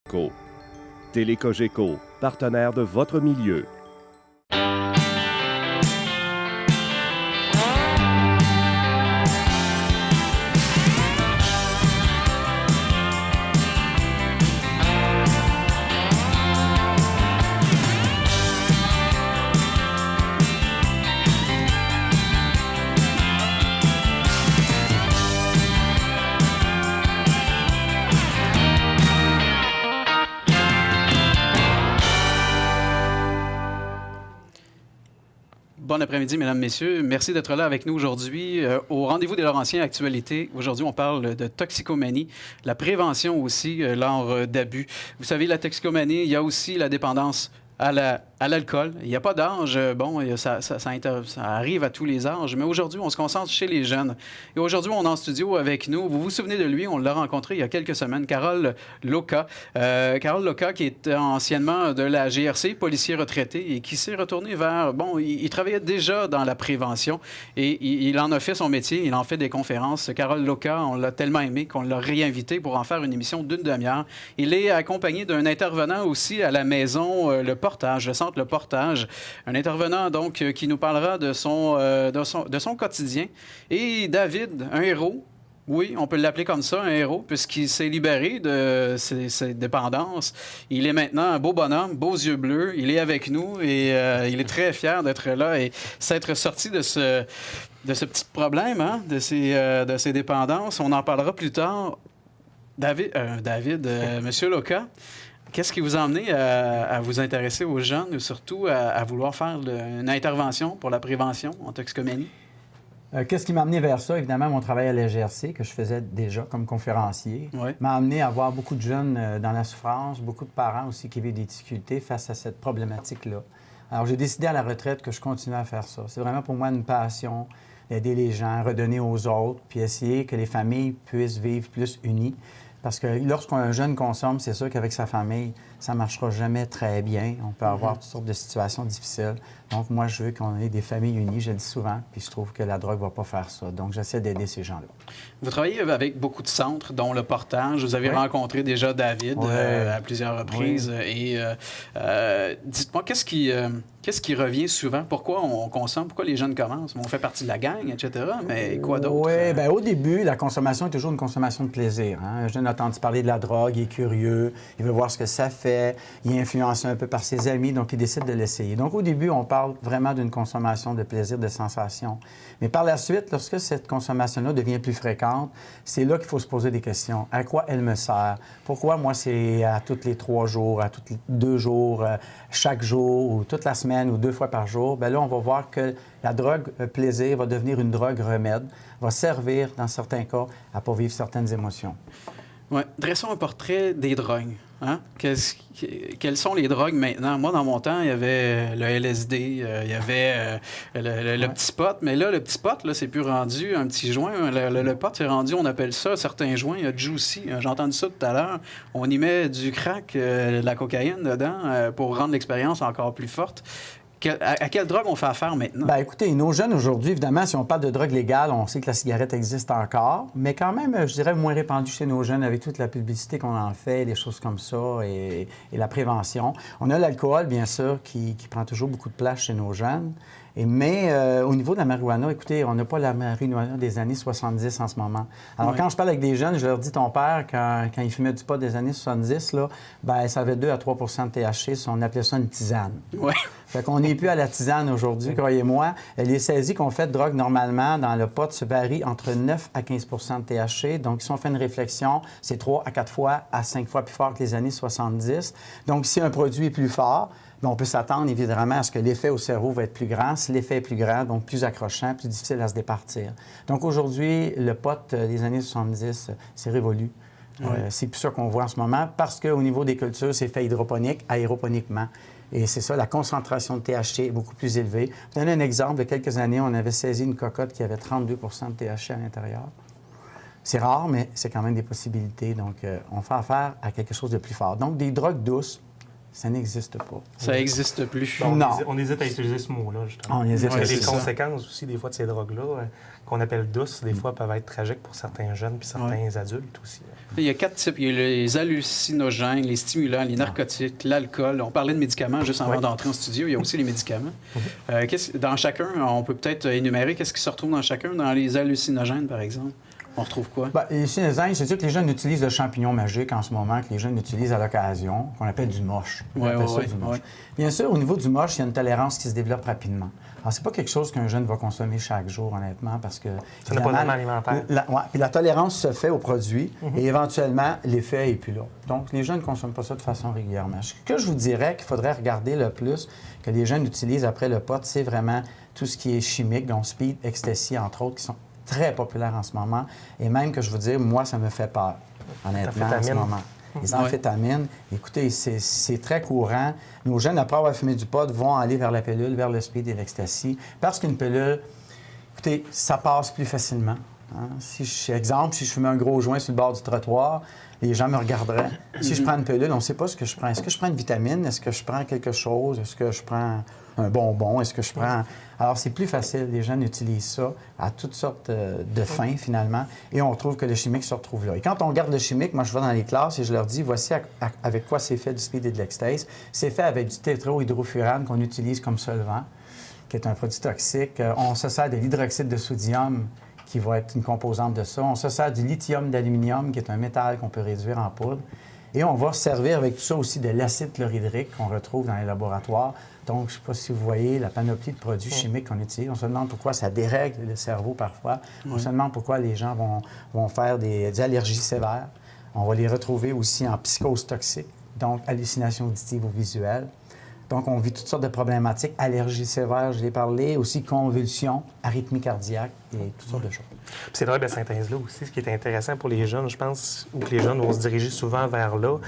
Co. Télécogeco, partenaire de votre milieu. Bon après-midi, mesdames, messieurs. Merci d'être là avec nous aujourd'hui au Rendez-vous des Laurentiens Actualité. Aujourd'hui, on parle de toxicomanie, la prévention aussi lors d'abus. Vous savez, la toxicomanie, il y a aussi la dépendance à l'alcool. Il n'y a pas d'âge. Bon, ça arrive à tous les âges. Mais aujourd'hui, on se concentre chez les jeunes. Et aujourd'hui, on est en studio avec nous. Vous vous souvenez de lui? On l'a rencontré il y a quelques semaines. Carole Loca. Carole Loca, qui est anciennement de la GRC, policier retraité, et qui s'est retourné vers... Bon, il travaillait déjà dans la prévention et il en a fait son métier. Il en fait des conférences. Carole Loca, on l'a tellement aimé qu'on l'a réinvité pour en faire une émission d'une demi-heure. Il est accompagné d'un intervenant aussi à la maison, le Centre Le Portage, un intervenant donc qui nous parlera de son quotidien. Et David, un héros, oui, on peut l'appeler comme ça, un héros, puisqu'il s'est libéré de ses dépendances. Il est maintenant un beau bonhomme, beaux yeux bleus, il est avec nous et il est très fier d'être là et s'être sorti de ce petit problème, hein, de ses dépendances. On en parlera plus tard. Monsieur Loca, qu'est-ce qui vous a amené à vous intéresser aux jeunes ou surtout à vouloir faire une intervention pour la prévention en toxicomanie? Qu'est-ce qui m'a amené vers ça? Évidemment, mon travail à la GRC, que je faisais déjà comme conférencier, m'a amené à voir beaucoup de jeunes dans la souffrance, beaucoup de parents aussi qui vivent des difficultés face à cette problématique-là. Alors, j'ai décidé à la retraite que je continuais à faire ça. C'est vraiment pour moi une passion d'aider les gens, redonner aux autres, puis essayer que les familles puissent vivre plus unies. Parce que lorsqu'un jeune consomme, c'est sûr qu'avec sa famille, ça ne marchera jamais très bien. On peut avoir toutes sortes de situations difficiles. Donc, moi, je veux qu'on ait des familles unies, je le dis souvent, puis je trouve que la drogue ne va pas faire ça. Donc, j'essaie d'aider ces gens-là. Vous travaillez avec beaucoup de centres, dont le Portage. Vous avez rencontré déjà David à plusieurs reprises. Et dites-moi, qu'est-ce qui revient souvent? Pourquoi on consomme? Pourquoi les jeunes commencent? On fait partie de la gang, etc. Mais quoi d'autre? Oui, bien, au début, la consommation est toujours une consommation de plaisir. Hein? Un jeune a entendu parler de la drogue, il est curieux, il veut voir ce que ça fait, il est influencé un peu par ses amis, donc il décide de l'essayer. Donc, au début, on parle vraiment d'une consommation de plaisir, de sensation. Mais par la suite, lorsque cette consommation-là devient plus fréquente, c'est là qu'il faut se poser des questions. À quoi elle me sert? Pourquoi, moi, c'est à tous les 3 jours, à tous les 2 jours, chaque jour, ou toute la semaine, ou 2 fois par jour? Bien là, on va voir que la drogue plaisir va devenir une drogue remède, va servir, dans certains cas, à pas vivre certaines émotions. Oui. Dressons un portrait des drogues. Hein? Quelles sont les drogues maintenant? Moi, dans mon temps, il y avait le LSD, il y avait le petit pot. Mais là, le petit pot, là, c'est plus rendu un petit joint. Le pot, c'est rendu, on appelle ça, certains joints, juicy. J'ai entendu ça tout à l'heure. On y met du crack, de la cocaïne dedans pour rendre l'expérience encore plus forte. À quelle drogue on fait affaire maintenant? Bien, écoutez, nos jeunes aujourd'hui, évidemment, si on parle de drogue légale, on sait que la cigarette existe encore, mais quand même, je dirais, moins répandue chez nos jeunes avec toute la publicité qu'on en fait, des choses comme ça et la prévention. On a l'alcool, bien sûr, qui prend toujours beaucoup de place chez nos jeunes. Mais au niveau de la marijuana, écoutez, on n'a pas la marijuana des années 70 en ce moment. Alors, quand je parle avec des jeunes, je leur dis, ton père, quand il fumait du pot des années 70, là, bien, ça avait 2 à 3 % de THC. On appelait ça une tisane. Oui. Fait qu'on n'est plus à la tisane aujourd'hui, croyez-moi. Les saisies qu'on fait de drogue normalement dans le pot se varient entre 9 à 15 % de THC. Donc, si on fait une réflexion, c'est 3 à 4 fois à 5 fois plus fort que les années 70. Donc, si un produit est plus fort, bien, on peut s'attendre évidemment à ce que l'effet au cerveau va être plus grand. Si l'effet est plus grand, donc plus accrochant, plus difficile à se départir. Donc, aujourd'hui, le pot des années 70, c'est révolu. C'est plus ça qu'on voit en ce moment parce qu'au niveau des cultures, c'est fait hydroponique, aéroponiquement. Et c'est ça, la concentration de THC est beaucoup plus élevée. Je vous donne un exemple. Il y a quelques années, on avait saisi une cocotte qui avait 32 % de THC à l'intérieur. C'est rare, mais c'est quand même des possibilités. Donc, on fait affaire à quelque chose de plus fort. Donc, des drogues douces, Ça n'existe pas. Ça n'existe plus. Bon, Non. on hésite à utiliser ce mot-là, justement. On hésite Il y a à des utiliser ça. conséquences aussi, des fois, de ces drogues-là, qu'on appelle douces, des fois, peuvent être tragiques pour certains jeunes puis certains adultes aussi. Il y a 4 types. Il y a les hallucinogènes, les stimulants, les narcotiques, l'alcool. On parlait de médicaments juste avant d'entrer en studio. Il y a aussi les médicaments. Dans chacun, on peut peut-être énumérer qu'est-ce qui se retrouve dans chacun. Dans les hallucinogènes, par exemple, on retrouve quoi? Bien, les hallucinogènes, c'est sûr que les jeunes utilisent le champignon magique en ce moment, que les jeunes utilisent à l'occasion, qu'on appelle du moche. On appelle ça du moche. Bien sûr, au niveau du moche, il y a une tolérance qui se développe rapidement. Alors, c'est pas quelque chose qu'un jeune va consommer chaque jour, honnêtement, parce que... Ça n'a pas d'arme alimentaire. Puis la tolérance se fait au produit et éventuellement, l'effet n'est plus là. Donc, les jeunes ne consomment pas ça de façon régulièrement. Ce que je vous dirais qu'il faudrait regarder le plus, que les jeunes utilisent après le pot, c'est vraiment tout ce qui est chimique, donc speed, ecstasy, entre autres, qui sont très populaires en ce moment. Et même que je vous dis, moi, ça me fait peur, honnêtement, en ce moment. Les amphétamines, écoutez, c'est très courant. Nos jeunes, après avoir fumé du pot, vont aller vers la pilule, vers le speed et l'ecstasy. Parce qu'une pilule, écoutez, ça passe plus facilement. Hein? Si je fumais un gros joint sur le bord du trottoir, les gens me regarderaient. Si je prends une pilule, on ne sait pas ce que je prends. Est-ce que je prends une vitamine? Est-ce que je prends quelque chose? Est-ce que je prends un bonbon? Est-ce que je prends... Alors, c'est plus facile. Les jeunes utilisent ça à toutes sortes de fins, finalement, et on trouve que le chimique se retrouve là. Et quand on regarde le chimique, moi, je vais dans les classes et je leur dis, voici avec quoi c'est fait du speed et de l'ecstasy. C'est fait avec du tétrahydrofurane qu'on utilise comme solvant, qui est un produit toxique. On se sert de l'hydroxyde de sodium, qui va être une composante de ça. On se sert du lithium d'aluminium, qui est un métal qu'on peut réduire en poudre. Et on va servir avec tout ça aussi de l'acide chlorhydrique qu'on retrouve dans les laboratoires. Donc, je ne sais pas si vous voyez la panoplie de produits chimiques qu'on utilise. On se demande pourquoi ça dérègle le cerveau parfois. On se demande pourquoi les gens vont faire des allergies sévères. On va les retrouver aussi en psychose toxique, donc hallucinations auditives ou visuelles. Donc, on vit toutes sortes de problématiques, allergies sévères, je l'ai parlé, aussi convulsions, arythmie cardiaque et toutes sortes de choses. Puis ces drogues de synthèse-là aussi, ce qui est intéressant pour les jeunes, je pense, ou que les jeunes vont se diriger souvent vers là,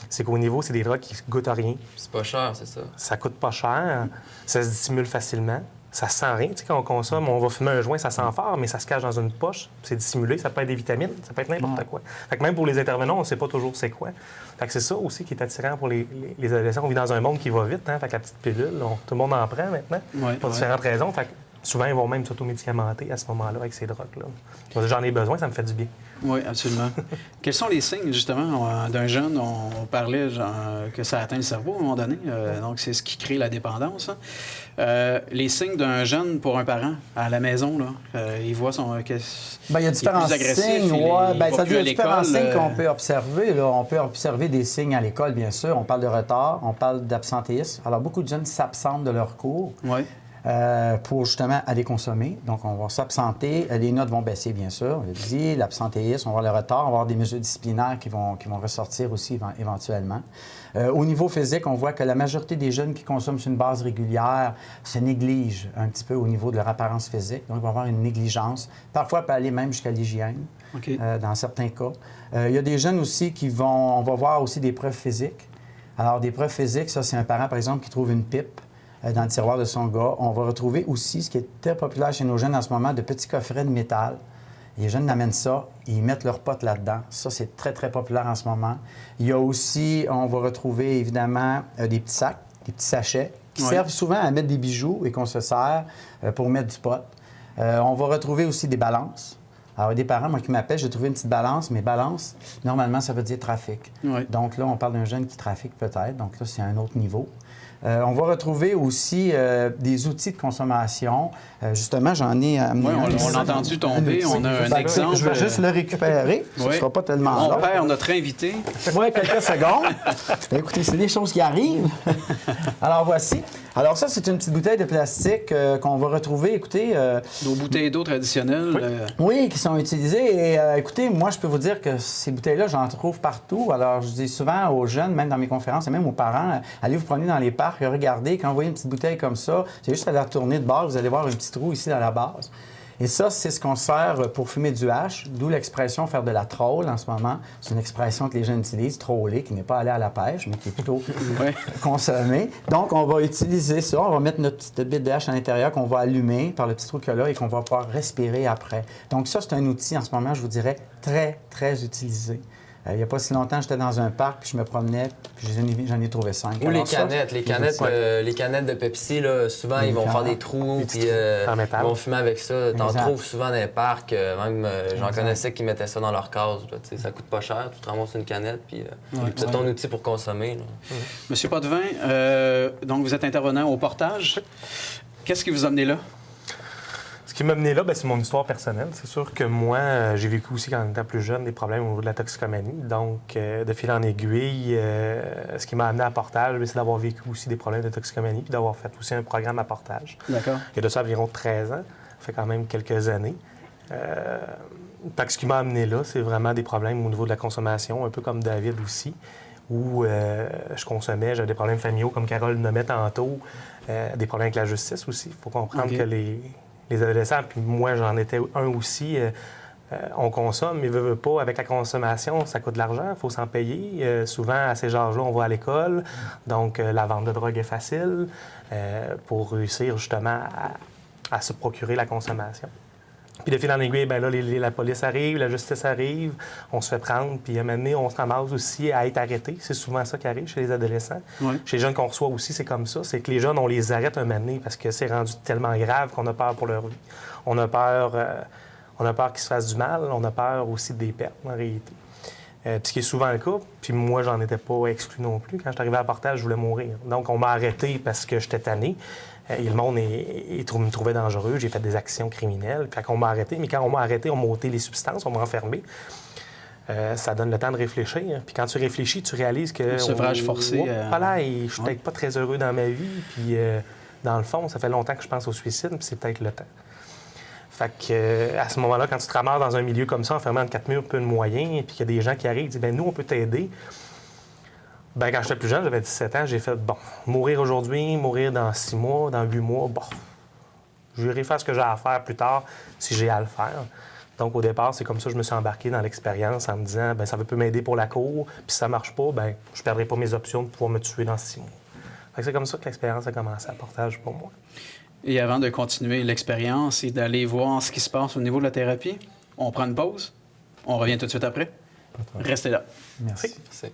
c'est qu'au niveau, c'est des drogues qui goûtent à rien. C'est pas cher, c'est ça. Ça coûte pas cher, ça se dissimule facilement, ça sent rien. Tu sais, quand on consomme, on va fumer un joint, ça sent fort, mais ça se cache dans une poche, c'est dissimulé, ça peut être des vitamines, ça peut être n'importe quoi. Fait que même pour les intervenants, on ne sait pas toujours c'est quoi. Fait que c'est ça aussi qui est attirant pour les adolescents. On vit dans un monde qui va vite, hein? Fait que la petite pilule, tout le monde en prend maintenant, pour différentes raisons. Fait que souvent, ils vont même s'automédicamenter à ce moment-là avec ces drogues-là. J'en ai besoin, ça me fait du bien. Oui, absolument. Quels sont les signes, justement, d'un jeune? On parlait que ça atteint le cerveau à un moment donné. Donc, c'est ce qui crée la dépendance. Hein. Les signes d'un jeune pour un parent à la maison, là, il voit son... Bien, il y a différents signes. Il y a différents signes qu'on peut observer. Là. On peut observer des signes à l'école, bien sûr. On parle de retard, on parle d'absentéisme. Alors, beaucoup de jeunes s'absentent de leurs cours. Oui. Pour justement aller consommer. Donc, on va s'absenter. Les notes vont baisser, bien sûr. On l'a dit, l'absentéisme, on va avoir le retard, on va avoir des mesures disciplinaires qui vont ressortir aussi éventuellement. Au niveau physique, on voit que la majorité des jeunes qui consomment sur une base régulière se négligent un petit peu au niveau de leur apparence physique. Donc, ils vont avoir une négligence. Parfois, ça peut aller même jusqu'à l'hygiène, dans certains cas. Il y a des jeunes aussi on va voir aussi des preuves physiques. Alors, des preuves physiques, ça, c'est un parent, par exemple, qui trouve une pipe dans le tiroir de son gars. On va retrouver aussi, ce qui est très populaire chez nos jeunes en ce moment, de petits coffrets de métal. Les jeunes amènent ça, ils mettent leurs potes là-dedans. Ça, c'est très, très populaire en ce moment. Il y a aussi, on va retrouver évidemment des petits sacs, des petits sachets qui servent souvent à mettre des bijoux et qu'on se sert pour mettre du pot. On va retrouver aussi des balances. Alors, des parents, moi, qui m'appellent, j'ai trouvé une petite balance, mais balance, normalement, ça veut dire trafic. Donc là, on parle d'un jeune qui trafique peut-être. Donc là, c'est un autre niveau. On va retrouver aussi des outils de consommation. Justement, j'en ai amené on l'a entendu tomber. On a un exemple. Je vais juste le récupérer. Ce ne sera pas tellement long. On perd notre invité. Oui, quelques secondes. Écoutez, c'est des choses qui arrivent. Alors, voici. Alors ça, c'est une petite bouteille de plastique qu'on va retrouver, écoutez... Nos bouteilles d'eau traditionnelles. Oui, qui sont utilisées. Et écoutez, moi, je peux vous dire que ces bouteilles-là, j'en trouve partout. Alors, je dis souvent aux jeunes, même dans mes conférences et même aux parents, allez vous promener dans les parcs, regardez, quand vous voyez une petite bouteille comme ça, c'est juste à la tourner de bord, vous allez voir un petit trou ici dans la base. Et ça, c'est ce qu'on sert pour fumer du hache, d'où l'expression faire de la troll en ce moment. C'est une expression que les jeunes utilisent, troller, qui n'est pas aller à la pêche, mais qui est plutôt consommée. Donc, on va utiliser ça, on va mettre notre petite bite de hache à l'intérieur qu'on va allumer par le petit trou qu'il y a là et qu'on va pouvoir respirer après. Donc ça, c'est un outil en ce moment, je vous dirais, très, très utilisé. Il n'y a pas si longtemps, j'étais dans un parc, puis je me promenais, puis j'en ai trouvé 5. Ou les canettes. Les canettes de Pepsi, là, souvent, ils vont faire des trous, puis ils vont fumer avec ça. T'en trouves souvent dans les parcs. Même, j'en connaissais qui mettaient ça dans leur case. Là, ça coûte pas cher. Tu te ramasses une canette, puis c'est ton outil pour consommer. Là. Monsieur Potvin, donc vous êtes intervenant au portage. Qu'est-ce qui vous a amené là? Ce qui m'a amené là, c'est mon histoire personnelle. C'est sûr que moi, j'ai vécu aussi quand j'étais plus jeune des problèmes au niveau de la toxicomanie. Donc, de fil en aiguille, ce qui m'a amené à Portage, c'est d'avoir vécu aussi des problèmes de toxicomanie puis d'avoir fait aussi un programme à Portage. D'accord. Il y a de ça environ 13 ans. Ça fait quand même quelques années. Ce qui m'a amené là, c'est vraiment des problèmes au niveau de la consommation, un peu comme David aussi, où je consommais, j'avais des problèmes familiaux, comme Carole le nommait tantôt, des problèmes avec la justice aussi. Il faut comprendre que les adolescents, puis moi j'en étais un aussi, on consomme, mais veut pas, avec la consommation, ça coûte de l'argent, il faut s'en payer. Souvent, à ces âges-là, on va à l'école, donc la vente de drogue est facile pour réussir justement à se procurer la consommation. Puis de fil en aiguille, bien là, la police arrive, la justice arrive, on se fait prendre, puis à un moment donné, on se ramasse aussi à être arrêté. C'est souvent ça qui arrive chez les adolescents. Oui. Chez les jeunes qu'on reçoit aussi, c'est comme ça. C'est que les jeunes, on les arrête un moment donné parce que c'est rendu tellement grave qu'on a peur pour leur vie. On a peur qu'ils se fassent du mal, on a peur aussi des pertes, en réalité. Puis ce qui est souvent le cas, puis moi, j'en étais pas exclu non plus. Quand je suis arrivé à Portage, je voulais mourir. Donc, on m'a arrêté parce que j'étais tanné. Et le monde me trouvait dangereux. J'ai fait des actions criminelles. Puis quand on m'a arrêté, mais quand on m'a arrêté, on m'a ôté les substances, on m'a enfermé. Ça donne le temps de réfléchir. Puis quand tu réfléchis, tu réalises que... Le sevrage forcé. Voilà, et je suis peut-être pas très heureux dans ma vie. Puis dans le fond, ça fait longtemps que je pense au suicide, puis c'est peut-être le temps. Fait que, à ce moment-là, quand tu te ramasses dans un milieu comme ça, enfermé entre 4 murs, peu de moyens, puis qu'il y a des gens qui arrivent et disent « Bien, nous, on peut t'aider », bien, quand j'étais plus jeune, j'avais 17 ans, j'ai fait, bon, mourir aujourd'hui, mourir dans 6 mois, dans 8 mois, bon, j'irai faire ce que j'ai à faire plus tard si j'ai à le faire. Donc, au départ, c'est comme ça que je me suis embarqué dans l'expérience en me disant, bien, ça peut m'aider pour la cour, puis si ça marche pas, bien, je perdrai pas mes options de pouvoir me tuer dans 6 mois. Fait que c'est comme ça que l'expérience a commencé à Portage pour moi. Et avant de continuer l'expérience et d'aller voir ce qui se passe au niveau de la thérapie, on prend une pause. On revient tout de suite après. Restez là. Merci. Merci.